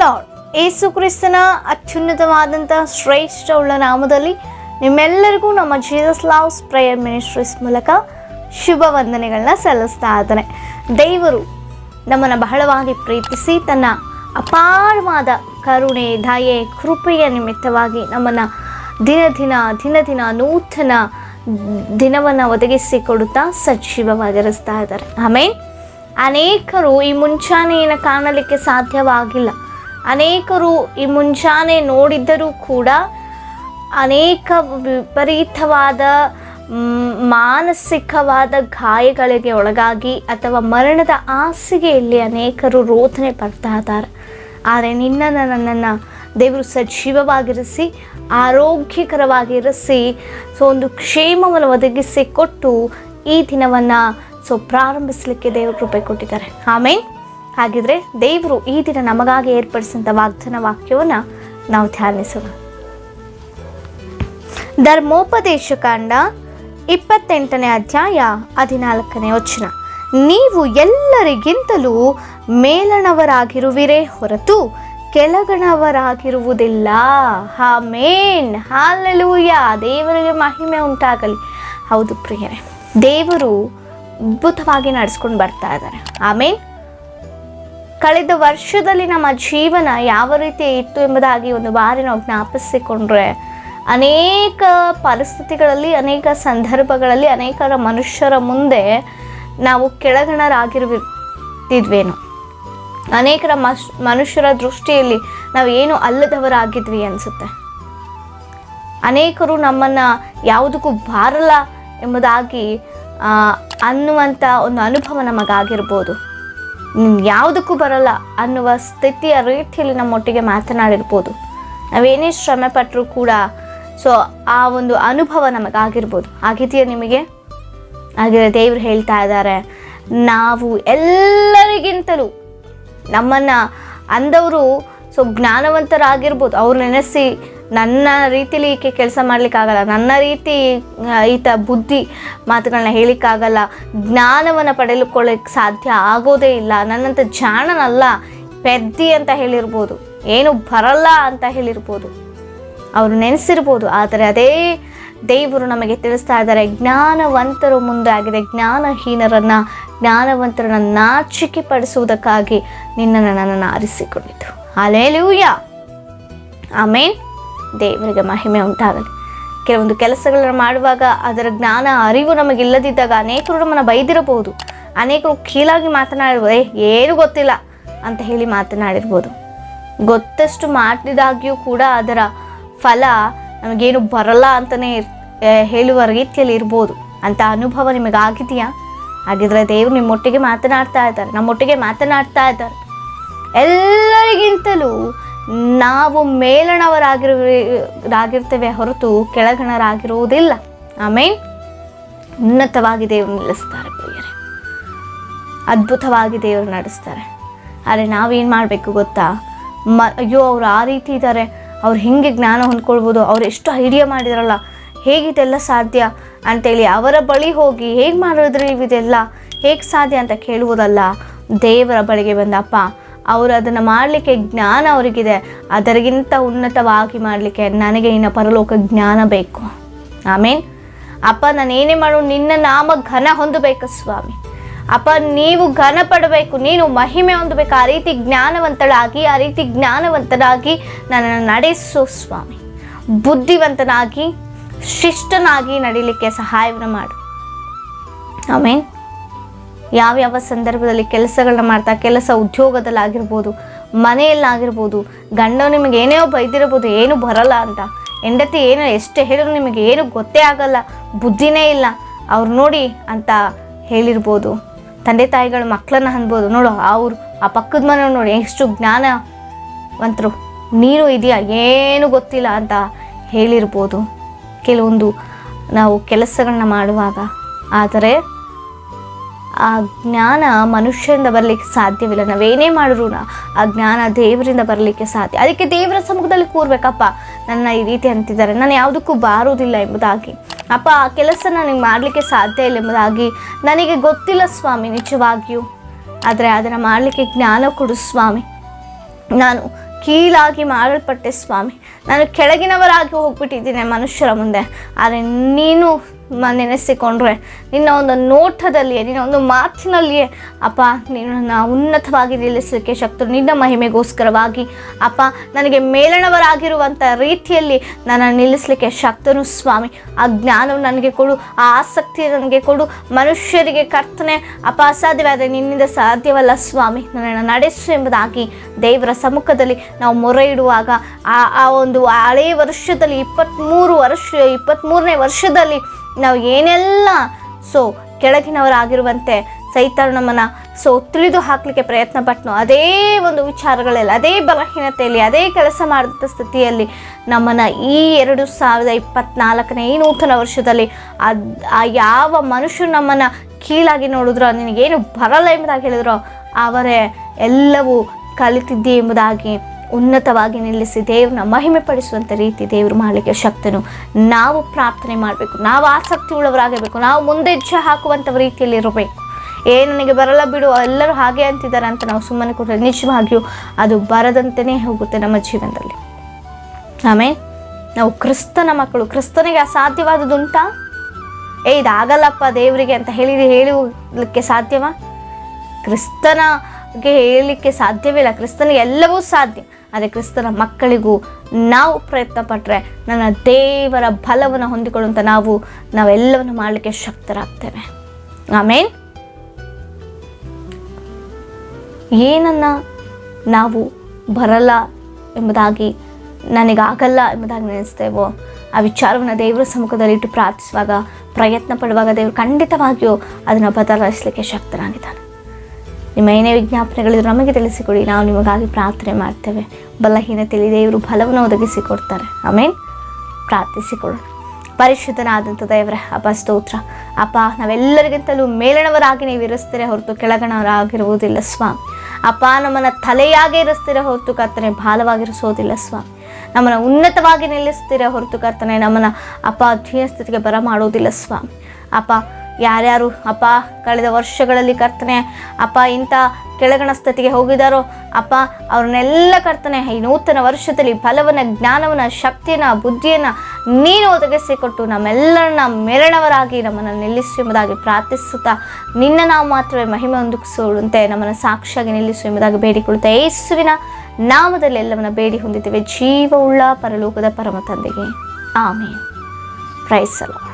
Lord. ಯೇಸು ಕ್ರಿಸ್ತನ ಅತ್ಯುನ್ನತವಾದಂಥ ಶ್ರೇಷ್ಠವುಳ್ಳ ನಾಮದಲ್ಲಿ ನಿಮ್ಮೆಲ್ಲರಿಗೂ ನಮ್ಮ ಜೀಸಸ್ ಲವ್ಸ್ ಪ್ರೇಯರ್ ಮಿನಿಸ್ಟ್ರೀಸ್ ಮೂಲಕ ಶುಭ ವಂದನೆಗಳನ್ನ ಸಲ್ಲಿಸ್ತಾ ಇದ್ದಾನೆ. ದೇವರು ನಮ್ಮನ್ನು ಬಹಳವಾಗಿ ಪ್ರೀತಿಸಿ ತನ್ನ ಅಪಾರವಾದ ಕರುಣೆ, ದಯೆ, ಕೃಪೆಯ ನಿಮಿತ್ತವಾಗಿ ನಮ್ಮನ್ನು ದಿನ ದಿನ ನೂತನ ದಿನವನ್ನು ಒದಗಿಸಿಕೊಡುತ್ತಾ ಸಜೀವವಾಗಿರಿಸ್ತಾ ಇದ್ದಾರೆ. ಆಮೇಲೆ ಅನೇಕರು ಈ ಮುಂಚಾನೆಯನ್ನು ಕಾಣಲಿಕ್ಕೆ ಸಾಧ್ಯವಾಗಿಲ್ಲ. ಅನೇಕರು ಈ ಮುಂಚಾನೆ ನೋಡಿದ್ದರೂ ಕೂಡ ಅನೇಕ ವಿಪರೀತವಾದ ಮಾನಸಿಕವಾದ ಗಾಯಗಳಿಗೆ ಒಳಗಾಗಿ ಅಥವಾ ಮರಣದ ಹಾಸಿಗೆಯಲ್ಲಿ ಅನೇಕರು ರೋದನೆ ಪಡ್ತಾ ಇದ್ದಾರೆ. ಆದರೆ ನಿನ್ನನ್ನು ನನ್ನನ್ನು ದೇವರು ಸಜೀವವಾಗಿರಿಸಿ ಆರೋಗ್ಯಕರವಾಗಿರಿಸಿ ಒಂದು ಕ್ಷೇಮವನ್ನು ಒದಗಿಸಿ ಕೊಟ್ಟು ಈ ದಿನವನ್ನು ಪ್ರಾರಂಭಿಸಲಿಕ್ಕೆ ದೇವರು ಕೃಪೆ ಕೊಟ್ಟಿದ್ದಾರೆ. ಆಮೇಲೆ ಹಾಗಿದ್ರೆ ದೇವರು ಈ ದಿನ ನಮಗಾಗಿ ಏರ್ಪಡಿಸಿದಂಥ ವಾಗ್ದಾನ ವಾಕ್ಯವನ್ನು ನಾವು ಧ್ಯಾನಿಸೋಣ. ಧರ್ಮೋಪದೇಶಕಾಂಡ 28ನೇ ಅಧ್ಯಾಯ 14ನೇ ವಚನ. ನೀವು ಎಲ್ಲರಿಗಿಂತಲೂ ಮೇಲಣವರಾಗಿರುವಿರೇ ಹೊರತು ಕೆಳಗಣವರಾಗಿರುವುದಿಲ್ಲ. Amen, hallelujah. ದೇವರಿಗೆ ಮಹಿಮೆ ಉಂಟಾಗಲಿ. ಹೌದು ಪ್ರಿಯರೇ, ದೇವರು ಅದ್ಭುತವಾಗಿ ನಡೆಸ್ಕೊಂಡು ಬರ್ತಾ ಇದ್ದಾರೆ. ಆಮೇನ್. ಕಳೆದ ವರ್ಷದಲ್ಲಿ ನಮ್ಮ ಜೀವನ ಯಾವ ರೀತಿ ಇತ್ತು ಎಂಬುದಾಗಿ ಒಂದು ಬಾರಿ ನಾವು ಜ್ಞಾಪಿಸಿಕೊಂಡ್ರೆ ಅನೇಕ ಪರಿಸ್ಥಿತಿಗಳಲ್ಲಿ, ಅನೇಕ ಸಂದರ್ಭಗಳಲ್ಲಿ, ಅನೇಕರ ಮನುಷ್ಯರ ಮುಂದೆ ನಾವು ಕೆಳಗಣರಾಗಿರ್ತಿದ್ವೇನೋ. ಅನೇಕರ ಮನುಷ್ಯರ ದೃಷ್ಟಿಯಲ್ಲಿ ನಾವು ಏನು ಅಲ್ಲದವರಾಗಿದ್ವಿ ಅನಿಸುತ್ತೆ. ಅನೇಕರು ನಮ್ಮನ್ನು ಯಾವುದಕ್ಕೂ ಬಾರಲ್ಲ ಎಂಬುದಾಗಿ ಅನ್ನುವಂಥ ಒಂದು ಅನುಭವ ನಮಗಾಗಿರ್ಬೋದು. ಯಾವುದಕ್ಕೂ ಬರಲ್ಲ ಅನ್ನುವ ಸ್ಥಿತಿಯ ರೀತಿಯಲ್ಲಿ ನಮ್ಮೊಟ್ಟಿಗೆ ಮಾತನಾಡಿರ್ಬೋದು. ನಾವೇನೇ ಶ್ರಮೆ ಪಟ್ಟರೂ ಕೂಡ ಆ ಒಂದು ಅನುಭವ ನಮಗಾಗಿರ್ಬೋದು. ಆಗಿದೆಯಾ ನಿಮಗೆ? ಹಾಗೆ ದೇವರು ಹೇಳ್ತಾ ಇದ್ದಾರೆ, ನಾವು ಎಲ್ಲರಿಗಿಂತಲೂ ನಮ್ಮನ್ನು ಅಂದವರು ಜ್ಞಾನವಂತರಾಗಿರ್ಬೋದು. ಅವ್ರು ನೆನೆಸಿ ನನ್ನ ರೀತಿಲಿ ಈಕೆ ಕೆಲಸ ಮಾಡಲಿಕ್ಕಾಗಲ್ಲ, ನನ್ನ ರೀತಿ ಈತ ಬುದ್ಧಿ ಮಾತುಗಳನ್ನ ಹೇಳಿಕ್ಕಾಗಲ್ಲ, ಜ್ಞಾನವನ್ನು ಪಡೆದುಕೊಳ್ಳಿಕ್ಕೆ ಸಾಧ್ಯ ಆಗೋದೇ ಇಲ್ಲ, ನನ್ನಂಥ ಜಾಣನಲ್ಲ, ಪೆದ್ದಿ ಅಂತ ಹೇಳಿರ್ಬೋದು, ಏನು ಬರಲ್ಲ ಅಂತ ಹೇಳಿರ್ಬೋದು, ಅವರು ನೆನೆಸಿರ್ಬೋದು. ಆದರೆ ಅದೇ ದೇವರು ನಮಗೆ ತಿಳಿಸ್ತಾ ಇದ್ದಾರೆ, ಜ್ಞಾನವಂತರು ಮುಂದೆ ಆಗಿದೆ, ಜ್ಞಾನವಂತರನ್ನು ನಾಚಿಕೆ ಪಡಿಸುವುದಕ್ಕಾಗಿ ನಿನ್ನನ್ನು ನನ್ನನ್ನು ಆರಿಸಿಕೊಂಡಿದ್ದು. ಹಲ್ಲೆಲೂಯಾ, ಆಮೇನ್. ದೇವರಿಗೆ ಮಹಿಮೆ ಉಂಟಾಗಲಿ. ಕೆಲವೊಂದು ಕೆಲಸಗಳನ್ನು ಮಾಡುವಾಗ ಅದರ ಜ್ಞಾನ ಅರಿವು ನಮಗಿಲ್ಲದಿದ್ದಾಗ ಅನೇಕರು ನಮ್ಮನ್ನು ಬೈದಿರಬಹುದು, ಅನೇಕರು ಕೀಳಾಗಿ ಮಾತನಾಡಿರ್ಬೋದು, ಏನು ಗೊತ್ತಿಲ್ಲ ಅಂತ ಹೇಳಿ ಮಾತನಾಡಿರ್ಬೋದು. ಗೊತ್ತಷ್ಟು ಮಾಡಿದಾಗ್ಯೂ ಕೂಡ ಅದರ ಫಲ ನಮಗೇನು ಬರಲ್ಲ ಅಂತಲೇ ಹೇಳುವ ರೀತಿಯಲ್ಲಿ ಇರ್ಬೋದು. ಅಂಥ ಅನುಭವ ನಿಮಗಾಗಿದೆಯಾ? ಹಾಗಿದ್ರೆ ದೇವರು ನಮ್ಮೊಟ್ಟಿಗೆ ಮಾತನಾಡ್ತಾ ಇದ್ದಾರೆ. ಎಲ್ಲರಿಗಿಂತಲೂ ನಾವು ಮೇಲಣವರಾಗಿರ್ತೇವೆ ಹೊರತು ಕೆಳಗಣರಾಗಿರುವುದಿಲ್ಲ. ಆಮೇಲೆ ಉನ್ನತವಾಗಿ ದೇವರು ನಿಲ್ಲಿಸ್ತಾರೆ ಪ್ರಿಯರೇ, ಅದ್ಭುತವಾಗಿ ದೇವರು ನಡೆಸ್ತಾರೆ. ಆದರೆ ನಾವೇನು ಮಾಡಬೇಕು ಗೊತ್ತಾ? ಅಯ್ಯೋ ಅವ್ರು ಆ ರೀತಿ ಇದ್ದಾರೆ, ಅವ್ರು ಹಿಂಗೆ ಜ್ಞಾನ ಹೊಂದ್ಕೊಳ್ಬೋದು, ಅವ್ರು ಎಷ್ಟು ಐಡಿಯಾ ಮಾಡಿದಾರಲ್ಲ, ಹೇಗಿದೆಲ್ಲ ಸಾಧ್ಯ ಅಂತೇಳಿ ಅವರ ಬಳಿ ಹೋಗಿ ಹೇಗೆ ಮಾಡಿದ್ರಿ ಇದೆಲ್ಲ ಹೇಗೆ ಸಾಧ್ಯ ಅಂತ ಕೇಳುವುದಲ್ಲ. ದೇವರ ಬಳಿಗೆ ಬಂದಪ್ಪ, ಅವರು ಅದನ್ನು ಮಾಡಲಿಕ್ಕೆ ಜ್ಞಾನ ಅವರಿಗಿದೆ, ಅದರಿಗಿಂತ ಉನ್ನತವಾಗಿ ಮಾಡಲಿಕ್ಕೆ ನನಗೆ ನಿನ್ನ ಪರಲೋಕ ಜ್ಞಾನ ಬೇಕು. ಆಮೇನ್. ಅಪ್ಪ, ನಾನೇನೇ ಮಾಡು, ನಿನ್ನ ನಾಮ ಘನ ಹೊಂದಬೇಕು ಸ್ವಾಮಿ. ಅಪ್ಪ, ನೀವು ಘನ ಪಡಬೇಕು, ನೀನು ಮಹಿಮೆ ಹೊಂದಬೇಕು. ಆ ರೀತಿ ಜ್ಞಾನವಂತನಾಗಿ ನನ್ನನ್ನು ನಡೆಸು ಸ್ವಾಮಿ. ಬುದ್ಧಿವಂತನಾಗಿ ಶಿಷ್ಟನಾಗಿ ನಡೀಲಿಕ್ಕೆ ಸಹಾಯವನ್ನು ಮಾಡು. ಆಮೇನ್. ಯಾವ್ಯಾವ ಸಂದರ್ಭದಲ್ಲಿ ಕೆಲಸಗಳನ್ನ ಮಾಡ್ತಾ, ಕೆಲಸ ಉದ್ಯೋಗದಲ್ಲಾಗಿರ್ಬೋದು, ಮನೆಯಲ್ಲಾಗಿರ್ಬೋದು, ಗಂಡ ನಿಮಗೆ ಏನೇ ಬೈದಿರ್ಬೋದು, ಏನು ಬರಲ್ಲ ಅಂತ, ಹೆಂಡತಿ ಏನೋ ಎಷ್ಟೇ ಹೇಳಿದ್ರು ನಿಮಗೆ ಏನು ಗೊತ್ತೇ ಆಗಲ್ಲ, ಬುದ್ಧಿನೇ ಇಲ್ಲ ಅವ್ರು ನೋಡಿ ಅಂತ ಹೇಳಿರ್ಬೋದು. ತಂದೆ ತಾಯಿಗಳು ಮಕ್ಕಳನ್ನ ಅನ್ಬೋದು, ನೋಡು ಅವರು ಆ ಪಕ್ಕದ ಮನೆ ನೋಡಿ ಎಷ್ಟು ಜ್ಞಾನವಂತರು, ನೀನು ಇದೆಯಾ ಏನು ಗೊತ್ತಿಲ್ಲ ಅಂತ ಹೇಳಿರ್ಬೋದು. ಕೆಲವೊಂದು ನಾವು ಕೆಲಸಗಳನ್ನ ಮಾಡುವಾಗ, ಆದರೆ ಆ ಜ್ಞಾನ ಮನುಷ್ಯರಿಂದ ಬರಲಿಕ್ಕೆ ಸಾಧ್ಯವಿಲ್ಲ. ನಾವೇನೇ ಮಾಡಿದ್ರು ಆ ಜ್ಞಾನ ದೇವರಿಂದ ಬರಲಿಕ್ಕೆ ಸಾಧ್ಯ. ಅದಕ್ಕೆ ದೇವರ ಸಮ್ಮುಖದಲ್ಲಿ ಕೂರ್ಬೇಕಪ್ಪ, ನನ್ನ ಈ ರೀತಿ ಅಂತಿದ್ದಾರೆ, ನಾನು ಯಾವುದಕ್ಕೂ ಬಾರುವುದಿಲ್ಲ ಎಂಬುದಾಗಿ. ಅಪ್ಪ, ಆ ಕೆಲಸ ನನಗೆ ಮಾಡಲಿಕ್ಕೆ ಸಾಧ್ಯ ಇಲ್ಲ ಎಂಬುದಾಗಿ ನನಗೆ ಗೊತ್ತಿಲ್ಲ ಸ್ವಾಮಿ ನಿಜವಾಗಿಯೂ, ಆದರೆ ಅದನ್ನು ಮಾಡಲಿಕ್ಕೆ ಜ್ಞಾನ ಕೊಡು ಸ್ವಾಮಿ. ನಾನು ಕೀಳಾಗಿ ಮಾಡಲ್ಪಟ್ಟೆ ಸ್ವಾಮಿ. ನಾನು ಕೆಳಗಿನವರಾಗಿ ಹೋಗ್ಬಿಟ್ಟಿದ್ದೀನಿ ಮನುಷ್ಯರ ಮುಂದೆ. ಆದರೆ ನೀನು ನೆನೆಸಿಕೊಂಡ್ರೆ ನಿನ್ನ ಒಂದು ನೋಟದಲ್ಲಿಯೇ, ನಿನ್ನ ಒಂದು ಮಾತಿನಲ್ಲಿಯೇ ಅಪ್ಪ ನೀನು ನನ್ನ ಉನ್ನತವಾಗಿ ನಿಲ್ಲಿಸಲಿಕ್ಕೆ ಶಕ್ತರು. ನಿನ್ನ ಮಹಿಮೆಗೋಸ್ಕರವಾಗಿ ಅಪ್ಪ ನನಗೆ ಮೇಲಣವರಾಗಿರುವಂಥ ರೀತಿಯಲ್ಲಿ ನನ್ನ ನಿಲ್ಲಿಸಲಿಕ್ಕೆ ಶಕ್ತನು ಸ್ವಾಮಿ. ಆ ಜ್ಞಾನವನ್ನು ನನಗೆ ಕೊಡು, ಆ ಆಸಕ್ತಿ ನನಗೆ ಕೊಡು. ಮನುಷ್ಯರಿಗೆ ಕರ್ತನೆ ಅಪ್ಪ ಅಸಾಧ್ಯವಾದರೆ ನಿನ್ನಿಂದ ಸಾಧ್ಯವಲ್ಲ ಸ್ವಾಮಿ, ನನ್ನನ್ನು ನಡೆಸು ಎಂಬುದಾಗಿ ದೇವರ ಸಮ್ಮುಖದಲ್ಲಿ ನಾವು ಮೊರೆ ಇಡುವಾಗ ಆ ಒಂದು ಹಳೆಯ ವರ್ಷದಲ್ಲಿ 23ನೇ ವರ್ಷದಲ್ಲಿ ನಾವು ಏನೆಲ್ಲ ಕೆಳಗಿನವರಾಗಿರುವಂತೆ ಸೈತಾನ ನಮ್ಮನ್ನು ತಿಳಿದು ಹಾಕಲಿಕ್ಕೆ ಪ್ರಯತ್ನ ಪಟ್ಟನು, ಅದೇ ಒಂದು ವಿಚಾರಗಳಲ್ಲಿ, ಅದೇ ಬಲಹೀನತೆಯಲ್ಲಿ, ಅದೇ ಕೆಲಸ ಮಾಡಿದ ಸ್ಥಿತಿಯಲ್ಲಿ ನಮ್ಮನ್ನು ಈ 2024ನೇ ಈ ನೂತನ ವರ್ಷದಲ್ಲಿ ಆ ಯಾವ ಮನುಷ್ಯರು ನಮ್ಮನ್ನು ಕೀಳಾಗಿ ನೋಡಿದ್ರೋ, ನಿನಗೇನು ಬರಲ್ಲ ಎಂಬುದಾಗಿ ಹೇಳಿದ್ರೋ ಅವರೇ ಎಲ್ಲವೂ ಕಲಿತಿದ್ದೆ ಎಂಬುದಾಗಿ ಉನ್ನತವಾಗಿ ನಿಲ್ಲಿಸಿ ದೇವ್ರನ್ನ ಮಹಿಮೆ ಪಡಿಸುವಂಥ ರೀತಿ ದೇವರು ಮಾಡಲಿಕ್ಕೆ ಶಕ್ತನು. ನಾವು ಪ್ರಾರ್ಥನೆ ಮಾಡಬೇಕು, ನಾವು ಆಸಕ್ತಿ ಉಳ್ಳವರಾಗಬೇಕು, ನಾವು ಮುಂದೆ ಹೆಜ್ಜೆ ಹಾಕುವಂಥ ರೀತಿಯಲ್ಲಿ ಇರಬೇಕು. ನನಗೆ ಬರಲ್ಲ ಬಿಡು, ಎಲ್ಲರೂ ಹಾಗೆ ಅಂತಿದ್ದಾರೆ ಅಂತ ನಾವು ಸುಮ್ಮನೆ ಕೊಟ್ಟರೆ ನಿಜವಾಗಿಯೂ ಅದು ಬರದಂತೆಯೇ ಹೋಗುತ್ತೆ ನಮ್ಮ ಜೀವನದಲ್ಲಿ. ಆಮೇಲೆ ನಾವು ಕ್ರಿಸ್ತನ ಮಕ್ಕಳು, ಕ್ರಿಸ್ತನಿಗೆ ಅಸಾಧ್ಯವಾದದುಂಟಾ? ಇದಾಗಲ್ಲಪ್ಪ ದೇವರಿಗೆ ಅಂತ ಹೇಳಲಿಕ್ಕೆ ಸಾಧ್ಯವಾ? ಕ್ರಿಸ್ತನಿಗೆ ಹೇಳಲಿಕ್ಕೆ ಸಾಧ್ಯವಿಲ್ಲ. ಕ್ರಿಸ್ತನಿಗೆ ಎಲ್ಲವೂ ಸಾಧ್ಯ. ಆದರೆ ಕ್ರಿಸ್ತನ ಮಕ್ಕಳಿಗೂ ನಾವು ಪ್ರಯತ್ನ ಪಟ್ಟರೆ ನನ್ನ ದೇವರ ಬಲವನ್ನು ಹೊಂದಿಕೊಳ್ಳುವಂಥ ನಾವೆಲ್ಲವನ್ನು ಮಾಡಲಿಕ್ಕೆ ಶಕ್ತರಾಗ್ತೇವೆ. ಆಮೇನ್. ಏನನ್ನ ನಾವು ಬರಲ್ಲ ಎಂಬುದಾಗಿ, ನನಗಾಗಲ್ಲ ಎಂಬುದಾಗಿ ನೆನೆಸ್ತೇವೋ ಆ ವಿಚಾರವನ್ನು ದೇವರ ಸಮ್ಮುಖದಲ್ಲಿ ಇಟ್ಟು ಪ್ರಾರ್ಥಿಸುವಾಗ, ಪ್ರಯತ್ನ ಪಡುವಾಗ ದೇವರು ಖಂಡಿತವಾಗಿಯೂ ಅದನ್ನು ಬದಲಾಯಿಸಲಿಕ್ಕೆ ಶಕ್ತನಾಗಿದ್ದಾನೆ. ನಿಮ್ಮ ಏನೇ ವಿಜ್ಞಾಪನೆಗಳಿದ್ರು ನಮಗೆ ತಿಳಿಸಿಕೊಡಿ, ನಾವು ನಿಮಗಾಗಿ ಪ್ರಾರ್ಥನೆ ಮಾಡ್ತೇವೆ. ಬಲಹೀನತೆಯಲ್ಲಿ ದೇವರು ಬಲವನ್ನು ಒದಗಿಸಿಕೊಡ್ತಾರೆ. ಆಮೇಲೆ ಪ್ರಾರ್ಥಿಸಿಕೊಳ್ಳೋಣ. ಪರಿಶುದ್ಧನಾದಂಥ ದೇವರೇ, ಅಪ್ಪ ಸ್ತೋತ್ರ. ಅಪ್ಪ, ನಾವೆಲ್ಲರಿಗಿಂತಲೂ ಮೇಲಣವರಾಗಿ ನೀವು ಇರಿಸ್ತೀರ ಹೊರತು ಕೆಳಗಣವರಾಗಿರುವುದಿಲ್ಲ ಸ್ವಾಮಿ. ಅಪ್ಪ, ನಮ್ಮನ್ನು ತಲೆಯಾಗಿ ಇರಿಸ್ತೀರ ಹೊರತು ಕರ್ತನೆ ಬಾಲವಾಗಿರಿಸೋದಿಲ್ಲ ಸ್ವಾಮಿ. ನಮ್ಮನ್ನು ಉನ್ನತವಾಗಿ ನಿಲ್ಲಿಸ್ತೀರ ಹೊರತು ಕರ್ತನೆ ನಮ್ಮನ್ನು ಅಪ್ಪ ಅಧೀನ ಸ್ಥಿತಿಗೆ ಬರಮಾಡೋದಿಲ್ಲ ಸ್ವಾಮಿ. ಅಪ್ಪ, ಯಾರ್ಯಾರು ಅಪ್ಪ ಕಳೆದ ವರ್ಷಗಳಲ್ಲಿ ಕರ್ತನೆ ಅಪ್ಪ ಇಂಥ ಕೆಳಗಣ ಸ್ಥಿತಿಗೆ ಹೋಗಿದ್ದಾರೋ ಅಪ್ಪ, ಅವ್ರನ್ನೆಲ್ಲ ಕರ್ತನೆ ಈ ನೂತನ ವರ್ಷದಲ್ಲಿ ಬಲವನ್ನು, ಜ್ಞಾನವನ್ನು, ಶಕ್ತಿಯನ್ನು, ಬುದ್ಧಿಯನ್ನು ನೀನು ಒದಗಿಸಿಕೊಟ್ಟು ನಮ್ಮೆಲ್ಲರನ್ನ ಮೇಲಣವರಾಗಿ ನಮ್ಮನ್ನು ನಿಲ್ಲಿಸು ಎಂಬುದಾಗಿ ಪ್ರಾರ್ಥಿಸುತ್ತಾ, ನಿನ್ನ ನಾವು ಮಾತ್ರವೇ ಮಹಿಮೆ ಹೊಂದಿಸುವಂತೆ ನಮ್ಮನ್ನು ಸಾಕ್ಷಿಯಾಗಿ ನಿಲ್ಲಿಸು ಎಂಬುದಾಗಿ ಬೇಡಿಕೊಳ್ಳುತ್ತಾ ಯೇಸುವಿನ ನಾಮದಲ್ಲಿ ಎಲ್ಲವನ್ನ ಬೇಡಿ ಹೊಂದಿದ್ದೇವೆ ಜೀವವುಳ್ಳ ಪರಲೋಕದ ಪರಮ ತಂದೆಗೆ. ಆಮೇನ್. Praise the lord.